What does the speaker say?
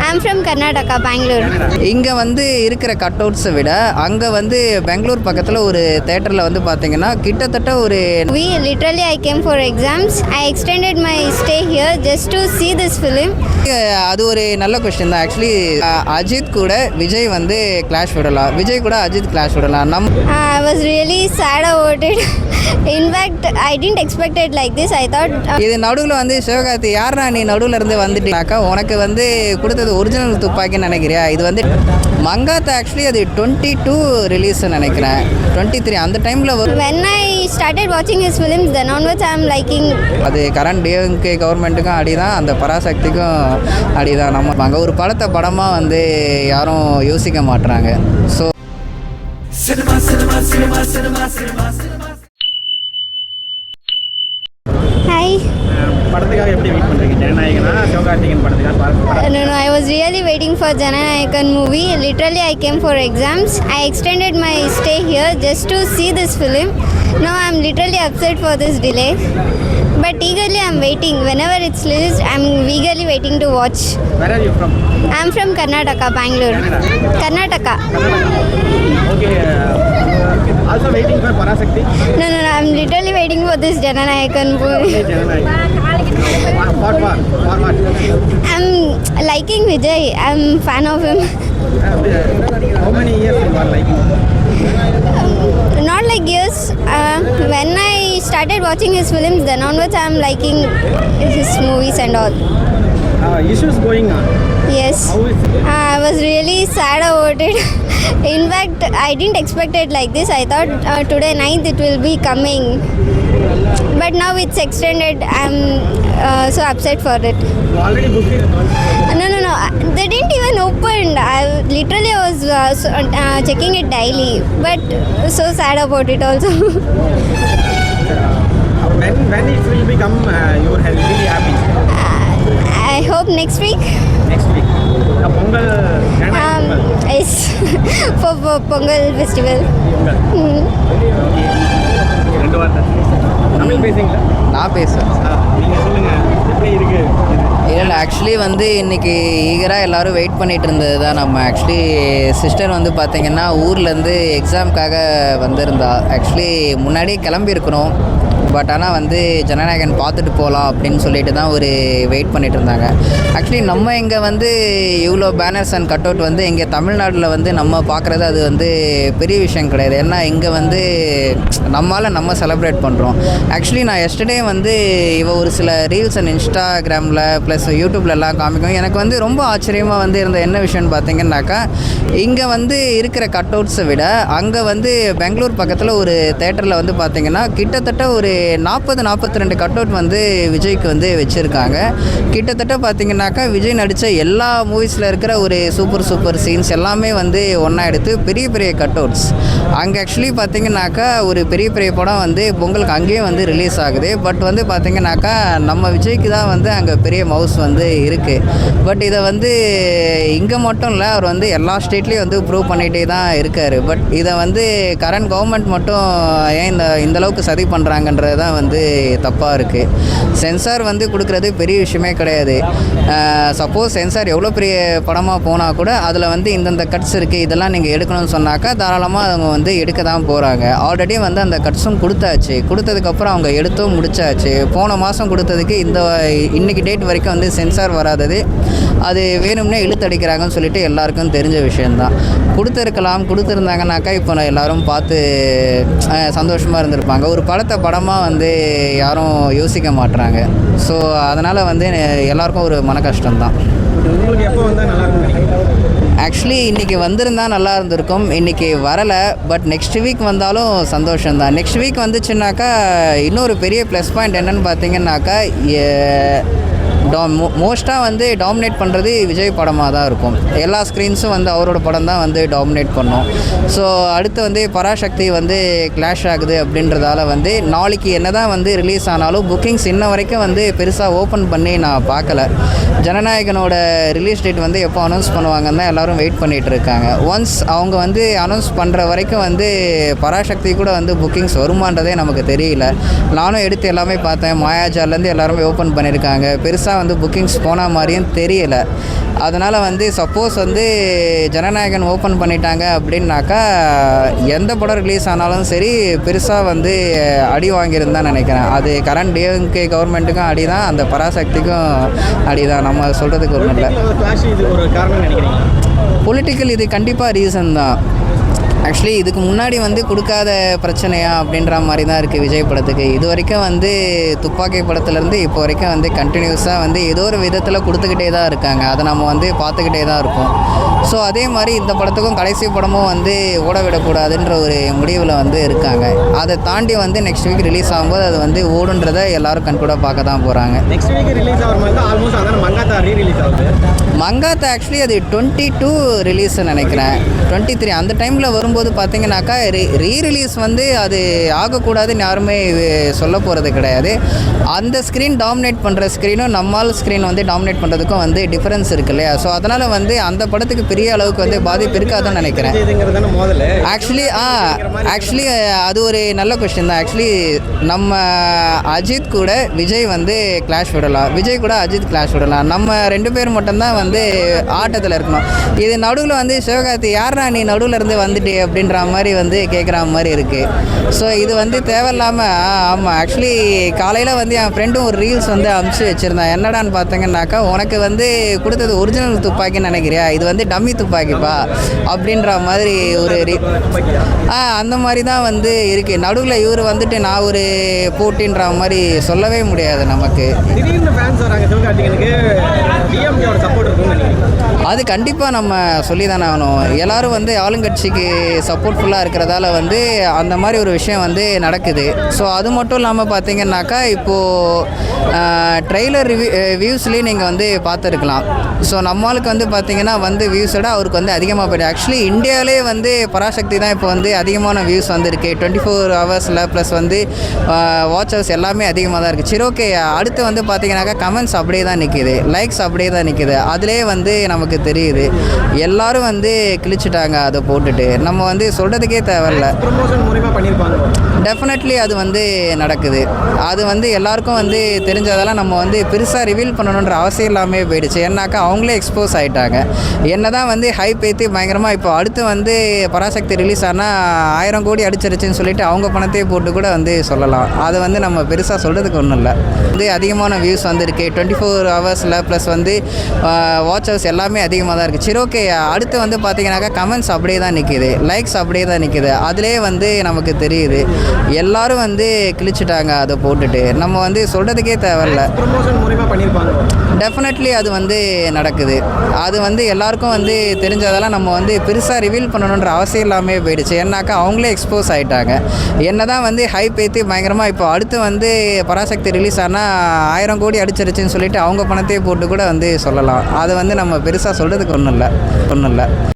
I'm from Karnataka, Bangalore. இங்கே வந்து இருக்கிற கட் அவுட்ஸை விட அங்கே வந்து பெங்களூர் பக்கத்தில் ஒரு தேட்டரில் வந்து பார்த்தீங்கன்னா கிட்டத்தட்ட ஒரு Literally I came for exams. I extended my stay here just to see this film. அது ஒரு நல்ல கொஸ்டின் தான். ஆக்சுவலி அஜித் கூட விஜய் வந்து கிளாஷ் விடலாம், விஜய் கூட அஜித் கிளாஷ் விடலாம். I was really sad about it. In fact, I didn't expect it like this. I thought இது நடுவில் வந்து சிவகார்த்தி யாரா நீ நடுவில் இருந்து வந்துட்டீங்கனாக்கா உனக்கு வந்து கொடுத்தது ஒரிஜினல் துப்பாக்கின்னு நினைக்கிறியா? இது வந்து மங்காத்தா ஆக்சுவலி அது 22 ரிலீஸ்ன்னு நினைக்கிறேன், 23 அந்த டைமில் when I started watching his films, then onwards I am liking. அது கரண்ட் டிஎம்கே கவர்மெண்ட்டுக்கும் அடிதான், அந்த பராசக்திக்கும் அடிதான். நம்ம அங்கே ஒரு படமாக வந்து யாரும் யோசிக்க மாட்டுறாங்க. So Hi. படத்துக்காக எப்படி வெயிட் பண்ணுறீங்க? ஜனநாயகனா சிவகார்த்திகேயன் படத்துக்காக? No, I was really waiting for Jananayakan movie. Literally I came for exams. I extended my stay here just to see this film. Now I'm literally upset for this delay. But eagerly I'm waiting. Whenever it's released, I'm eagerly waiting to watch. Where are you from? I'm from Karnataka, Bangalore. Karnataka. Okay. Also waiting for Parasakti? No, I'm literally waiting for this Jananayakan movie. For what? I'm liking Vijay. I'm fan of him. How many years you are liking? Not like years. When I started watching his films, then onwards I'm liking his movies and all. Issues going on. Yes. How is it? I was really sad about it. In fact, I didn't expect it like this. I thought today 9th it will be coming. But now it's extended. I'm so upset for it. You already booked it? No. They didn't even open. I was checking it daily. But so sad about it also. When it will become you are really happy? I hope next week. Next week. Pongal. Yes. for Pongal festival. ரெண்டு வார்த்தை தமிழ் பேசுங்களா? நான் பேசுவேன். நீங்கள் சொல்லுங்கள், எப்படி இருக்கு? இல்லை actually வந்து இன்றைக்கி ஈகராக எல்லோரும் வெயிட் பண்ணிகிட்டு இருந்தது தான். நம்ம ஆக்சுவலி சிஸ்டர் வந்து பார்த்திங்கன்னா ஊர்லேருந்து எக்ஸாமுக்காக வந்திருந்தா. ஆக்சுவலி முன்னாடியே கிளம்பியிருக்கணும், பட் ஆனால் வந்து ஜனநாயகன் பார்த்துட்டு போகலாம் அப்படின்னு சொல்லிட்டு தான் ஒரு வெயிட் பண்ணிகிட்டு இருந்தாங்க. ஆக்சுவலி நம்ம இங்கே வந்து இவ்வளோ பேனர்ஸ் அண்ட் கட் அவுட் வந்து இங்கே தமிழ்நாட்டில் வந்து நம்ம பார்க்குறது அது வந்து பெரிய விஷயம் கிடையாது. ஏன்னா இங்கே வந்து நம்மளால் நம்ம செலிப்ரேட் பண்ணுறோம். ஆக்சுவலி நான் எஸ்டர்டே வந்து ஒரு சில ரீல்ஸ் அண்ட் இன்ஸ்டாகிராமில் ப்ளஸ் யூடியூப்லலாம் காமிக்கும். எனக்கு வந்து ரொம்ப ஆச்சரியமாக வந்து இருந்த என்ன விஷயம்னு பார்த்தீங்கன்னாக்கா, இங்கே வந்து இருக்கிற கட் அவுட்ஸை விட அங்கே வந்து பெங்களூர் பக்கத்தில் ஒரு தேட்டரில் வந்து பார்த்திங்கன்னா கிட்டத்தட்ட ஒரு 42 கட் அவுட் வந்து விஜய்க்கு வந்து வச்சுருக்காங்க. கிட்டத்தட்ட பார்த்திங்கனாக்கா விஜய் நடித்த எல்லா மூவிஸில் இருக்கிற ஒரு சூப்பர் சீன்ஸ் எல்லாமே வந்து ஒன்றா எடுத்து பெரிய கட் அவுட்ஸ். அங்கே ஆக்சுவலி பார்த்திங்கனாக்கா ஒரு பெரிய படம் வந்து பொங்கலுக்கு அங்கேயும் வந்து ரிலீஸ் ஆகுது. பட் வந்து பார்த்திங்கனாக்கா நம்ம விஜய்க்கு தான் வந்து அங்கே பெரிய மவுஸ் வந்து இருக்குது. பட் இதை வந்து இங்கே மட்டும் இல்லை, அவர் வந்து எல்லா ஸ்டேட்லேயும் வந்து ப்ரூவ் பண்ணிகிட்டே தான் இருக்கார். பட் இதை வந்து கரண்ட் கவர்மெண்ட் மட்டும் ஏன் இந்தளவுக்கு சதி பண்ணுறாங்கன்றது தான் வந்து தப்பாக இருக்குது. சென்சார் வந்து கொடுக்குறது பெரிய விஷயமே கிடையாது. சப்போஸ் சென்சார் எவ்வளோ பெரிய படமாக போனால் கூட அதில் வந்து இந்தந்த கட்ஸ் இருக்குது, இதெல்லாம் நீங்கள் எடுக்கணும்னு சொன்னாக்கா தாராளமாக அவங்க வந்து எடுக்க தான் போகிறாங்க. ஆல்ரெடி வந்து அந்த கட்ஸும் கொடுத்தாச்சு. கொடுத்ததுக்கப்புறம் அவங்க எடுத்தும் முடிச்சாச்சு. போன மாதம் கொடுத்ததுக்கு இன்றைக்கி டேட் வரைக்கும் வந்து சென்சார் வராதது அது வேணும்னே இழுத்தடிக்கிறாங்கன்னு சொல்லிட்டு எல்லாருக்கும் தெரிஞ்ச விஷயந்தான். கொடுத்துருந்தாங்கனாக்கா இப்போ எல்லோரும் பார்த்து சந்தோஷமாக இருந்திருப்பாங்க. ஒரு படமாக வந்து யாரும் யோசிக்க மாட்டுறாங்க. ஸோ அதனால் வந்து எல்லாருக்கும் ஒரு மன கஷ்டம்தான். உங்களுக்கு எப்போ வந்தால் நல்லா இருக்கும்? ஆக்சுவலி இன்றைக்கி வந்திருந்தால் நல்லா இருந்திருக்கும். இன்றைக்கி வரலை, பட் நெக்ஸ்ட் வீக் வந்தாலும் சந்தோஷம்தான். நெக்ஸ்ட் வீக் வந்துச்சுன்னாக்கா இன்னொரு பெரிய ப்ளஸ் பாயிண்ட் என்னென்னு பார்த்தீங்கன்னாக்கா மோஸ்ட்டாக வந்து டாமினேட் பண்ணுறது விஜய் படமாக தான் இருக்கும். எல்லா ஸ்க்ரீன்ஸும் வந்து அவரோட படம் தான் வந்து டாமினேட் பண்ணோம். ஸோ அடுத்து வந்து பராசக்தி வந்து கிளாஷ் ஆகுது அப்படின்றதால வந்து நாளைக்கு என்ன தான் வந்து ரிலீஸ் ஆனாலும் புக்கிங்ஸ் இன்ன வரைக்கும் வந்து பெருசாக ஓப்பன் பண்ணி நான் பார்க்கல. ஜனநாயகனோட ரிலீஸ் டேட் வந்து எப்போ அனௌன்ஸ் பண்ணுவாங்கன்னு தான் எல்லோரும் வெயிட் பண்ணிகிட்டு இருக்காங்க. ஒன்ஸ் அவங்க வந்து அனௌன்ஸ் பண்ணுற வரைக்கும் வந்து பராசக்தி கூட வந்து புக்கிங்ஸ் வருமானதே நமக்கு தெரியல. நானும் எடுத்து எல்லாமே பார்த்தேன். மாயாஜாலேருந்து எல்லாருமே ஓப்பன் பண்ணியிருக்காங்க. பெருசாக பெருசாக வந்து புக்கிங்ஸ் போன மாதிரியும் தெரியலை. அதனால் வந்து சப்போஸ் வந்து ஜனநாயகன் ஓப்பன் பண்ணிட்டாங்க அப்படின்னாக்கா எந்த படம் ரிலீஸ் ஆனாலும் சரி பெருசாக வந்து அடி வாங்கியிருந்தான் நினைக்கிறேன். அது கரண்ட் டிஎம்கே கவர்மெண்ட்டுக்கும் அடி தான், அந்த பராசக்திக்கும் அடி தான். நம்ம சொல்கிறதுக்கு ஒன்றும் இல்லை. இது ஒரு காரணம் நினைக்கிறீங்க? பொலிட்டிக்கல் இது கண்டிப்பாக ரீசன் தான். ஆக்சுவலி இதுக்கு முன்னாடி வந்து கொடுக்காத பிரச்சனையா அப்படின்ற மாதிரி தான் இருக்குது விஜய் படத்துக்கு. இது வரைக்கும் வந்து துப்பாக்கி படத்துலேருந்து இப்போ வரைக்கும் வந்து கண்டினியூஸாக வந்து ஏதோ ஒரு விதத்தில் கொடுத்துக்கிட்டே தான் இருக்காங்க. அதை நம்ம வந்து பார்த்துக்கிட்டே தான் இருப்போம். ஸோ அதே மாதிரி இந்த படத்துக்கும் கடைசி படமும் வந்து ஓட விடக்கூடாதுன்ற ஒரு முடிவில் வந்து இருக்காங்க. அதை தாண்டி வந்து நெக்ஸ்ட் வீக் ரிலீஸ் ஆகும்போது அது வந்து ஓடுன்றதை எல்லோரும் கண்கூட பார்க்க தான் போகிறாங்க. நெக்ஸ்ட் வீக் ரிலீஸ் ஆகிற மாதிரி தான் ஆல்மோஸ்ட் அதான் மங்காத்தா ரீ-ரிலீஸ் ஆகுது. மங்காத்தா ஆக்சுவலி அது 22 ரிலீஸ்ன்னு நினைக்கிறேன், 23 அந்த டைமில் வரும்போது பார்த்தீங்கன்னாக்கா ரீ-ரிலீஸ் வந்து அது ஆகக்கூடாதுன்னு யாருமே சொல்ல போகிறது கிடையாது. அந்த ஸ்க்ரீன் டாமினேட் பண்ணுற ஸ்க்ரீனும் நம்மால் ஸ்க்ரீன் வந்து டாமினேட் பண்ணுறதுக்கும் வந்து டிஃப்ரென்ஸ் இருக்கு இல்லையா? ஸோ அதனால் வந்து அந்த படத்துக்கு பெரிய அளவுக்கு வந்து பாதிப்பு இருக்காதுன்னு நினைக்கிறேன். ஆக்சுவலி அது ஒரு நல்ல கொஸ்டின் தான். ஆக்சுவலி நம்ம அஜித் கூட விஜய் வந்து கிளாஷ் விடலாம், விஜய் கூட அஜித் கிளாஷ் விடலாம். நம்ம 2 பேர் மட்டும்தான் வந்து ஆட்டத்தில் இருக்கணும். இது நடுவில் வந்து சிவகார்த்தி யாரா நீ நடுவில் இருந்து வந்துட்டு அப்படின்ற மாதிரி வந்து கேட்குற மாதிரி இருக்குது. ஸோ இது வந்து தேவையில்லாமல் ஆமாம். ஆக்சுவலி காலையில் வந்து என் ஃப்ரெண்டும் ஒரு ரீல்ஸ் வந்து அனுப்பிச்சு வச்சுருந்தான். என்னடான்னு பார்த்தீங்கன்னாக்கா உனக்கு வந்து கொடுத்தது ஒரிஜினல் துப்பாக்கின்னு நினைக்கிறியா, இது வந்து டம்மி துப்பாக்கிப்பா அப்படின்ற மாதிரி ஒரு அந்த மாதிரி தான் வந்து இருக்குது. நடுவில் இவர் வந்துட்டு நான் ஒரு போட்டின்ற மாதிரி சொல்லவே முடியாது நமக்கு. அது கண்டிப்பாக நம்ம சொல்லி தானே ஆகணும். எல்லோரும் வந்து ஆளுங்கட்சிக்கு சப்போர்ட்ஃபுல்லாக இருக்கிறதால வந்து அந்த மாதிரி ஒரு விஷயம் வந்து நடக்குது. ஸோ அது மட்டும் இல்லாமல் பார்த்தீங்கன்னாக்கா இப்போது ட்ரெய்லர் வியூஸ்லேயே நீங்கள் வந்து பார்த்துருக்கலாம். ஸோ நம்மளுக்கு வந்து பார்த்திங்கன்னா வந்து வியூஸோட அவருக்கு வந்து அதிகமாக போய்ட்டு ஆக்சுவலி இந்தியாவிலே வந்து பராசக்தி தான் இப்போ வந்து அதிகமான வியூஸ் வந்துருக்கு 24 ஹவர்ஸில். ப்ளஸ் வந்து வாட்ச் ஹவர்ஸ் எல்லாமே அதிகமாக தான் இருக்குது. சரி ஓகே, அடுத்து வந்து பார்த்திங்கனாக்கா கமெண்ட்ஸ் அப்படியே தான் நிற்கிது, லைக்ஸ் அப்படியே தான் நிற்கிது. அதிலே வந்து நமக்கு தெரியுது எல்லோரும் வந்து கிழிச்சிட்டாங்க அதை போட்டுட்டு. நம்ம வந்து சொல்கிறதுக்கே தேவையில்ல, டெஃபினெட்லி அது வந்து நடக்குது. அது வந்து எல்லாருக்கும் வந்து தெரிஞ்சதெல்லாம் நம்ம வந்து பெருசாக ரிவீல் பண்ணணுன்ற அவசியம் இல்லாமல் போயிடுச்சு. ஏன்னாக்கா அவங்களே எக்ஸ்போஸ் ஆகிட்டாங்க. என்ன தான் வந்து ஹைப் ஏற்றி பயங்கரமாக இப்போ அடுத்து வந்து பராசக்தி ரிலீஸ் ஆனால் 1000 கோடி அடிச்சிருச்சுன்னு சொல்லிட்டு அவங்க பணத்தையே போட்டு கூட வந்து சொல்லலாம். அதை வந்து நம்ம பெருசாக சொல்கிறதுக்கு ஒன்றும் இல்லை. வந்து அதிகமான வியூஸ் வந்துருக்கு 24 ஹவர்ஸில். ப்ளஸ் வந்து வாட்ச் ஹவர்ஸ் எல்லாமே அதிகமாக தான் இருக்குது. சரி ஓகே, அடுத்து வந்து பார்த்திங்கனாக்கா கமெண்ட்ஸ் அப்படியே தான் நிற்கிது, லைக்ஸ் அப்படியே தான் நிற்கிது. அதிலே வந்து நமக்கு தெரியுது எல்லோரும் வந்து கிழிச்சிட்டாங்க அதை போட்டுட்டு. நம்ம வந்து சொல்கிறதுக்கே தேவையில்ல, டெஃபினெட்லி அது வந்து நடக்குது. அது வந்து எல்லாருக்கும் வந்து தெரிஞ்சதெல்லாம் நம்ம வந்து பெருசாக ரிவீல் பண்ணணுன்ற அவசியம் இல்லாமல் போயிடுச்சு. ஏன்னாக்கா அவங்களே எக்ஸ்போஸ் ஆகிட்டாங்க. என்ன தான் வந்து ஹைப் ஏற்றி பயங்கரமாக இப்போ அடுத்து வந்து பராசக்தி ரிலீஸ் ஆனால் 1000 கோடி அடிச்சிருச்சுன்னு சொல்லிட்டு அவங்க பணத்தையே போட்டு கூட வந்து சொல்லலாம். அதை வந்து நம்ம பெருசாக சொல்கிறதுக்கு ஒன்றும் இல்லை.